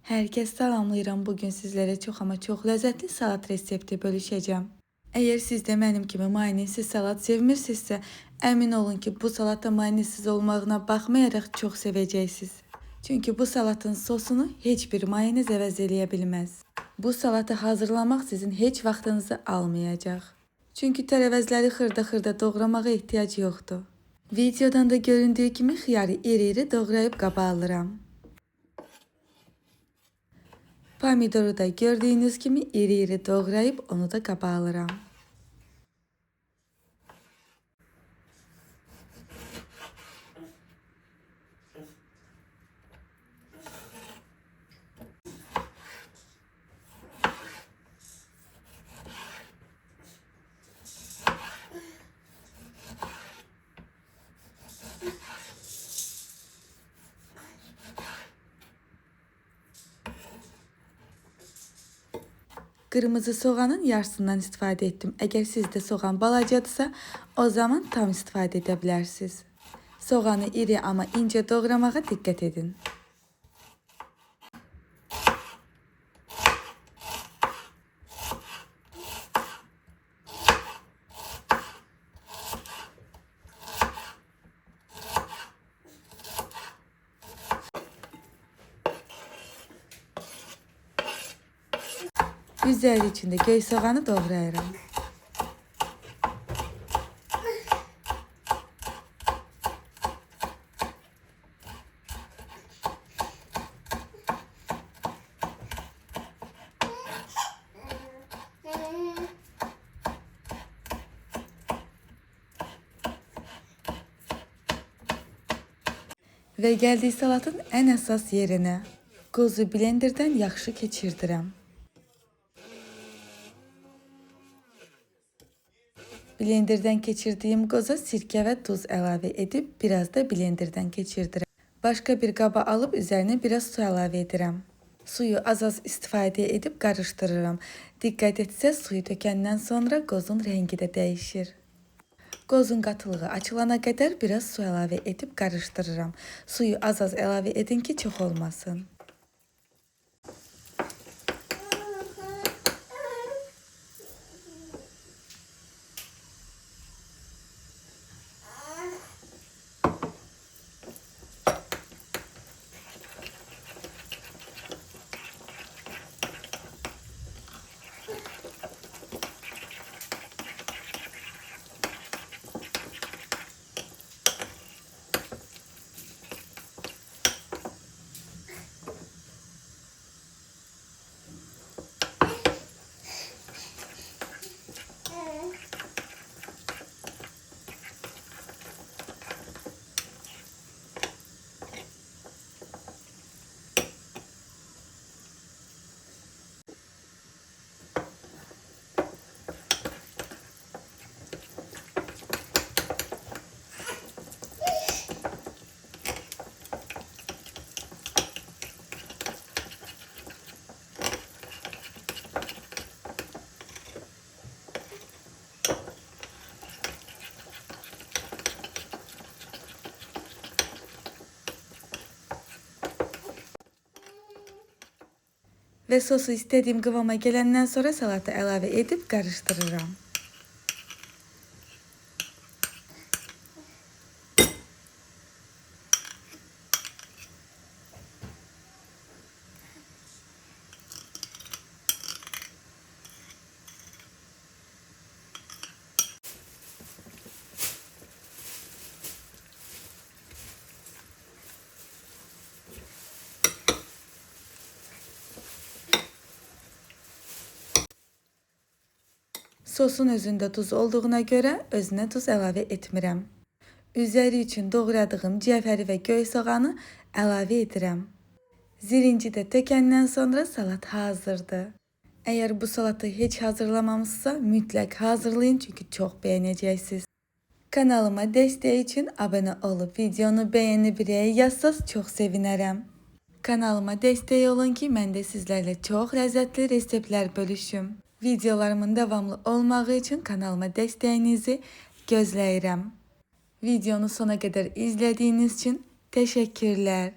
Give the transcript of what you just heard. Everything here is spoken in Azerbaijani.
Herkes salamlayıram. Bugün sizlere çok ama çok lezzetli salat resepti bölüşeceğim. Eğer siz de benim gibi mayonezsiz salat sevmirsinizsə, emin olun ki bu salat da mayonezsiz olmağına baxmayaraq çox sevəcəksiniz. Çünkü bu salatın sosunu heç bir mayonez əvəz eləyə bilməz. Bu salatı hazırlamaq sizin heç vaxtınızı almayacaq. Çünkü tərəvəzləri xırda-xırda doğramağa ehtiyac yoxdur. Videodan da göründüyü kimi xiyarı iri-iri doğrayıb qaba alıram. Pomidoru da gördüğünüz gibi iri-iri doğrayıp onu da qaba alıram. Kırmızı soğanın yarısından istifadə etdim. Əgər sizdə soğan balacadırsa, o zaman tam istifadə edə bilərsiniz. Soğanı iri ama incə doğramağa diqqət edin. Üzeri içinde göy soğanı doğrayıram. Ve geldiği salatın en əsas yerinə. Qozu blenderdən yaxşı keçirdirəm. Blenderdən keçirdiyim qoza sirkə və tuz əlavə edib biraz da blenderdən keçirdirəm. Başqa bir qaba alıb üzərinə biraz su əlavə edirəm. Suyu az-az istifadə edib qarışdırıram. Diqqət etsəz suyu tökəndən sonra qozun rəngi də dəyişir. Qozun qatılığı açılana qədər biraz su əlavə edib qarışdırıram. Suyu az-az əlavə edin ki, çox olmasın. Ve sosu istediğim kıvama gelenden sonra salata əlavə edib qarışdırıram. Sosun özündə tuz olduğuna görə özünə tuz əlavə etmirəm. Üzəri üçün doğradığım cəfəri və göy soğanı əlavə edirəm. Zirinci də tökəndən sonra salat hazırdır. Əgər bu salatı heç hazırlamamışsa mütləq hazırlayın çünki çox bəyənəcəksiniz. Kanalıma dəstək üçün abunə olub videonu bəyənib yazsaz çox sevinərəm. Kanalıma dəstək olun ki, mən də sizlərlə çox ləzzətli reseptlər bölüşüm. Videolarımın devamlı olmağı için kanalıma dəstəyinizi gözləyirəm. Videonu sona kadar izlediğiniz için teşekkürler.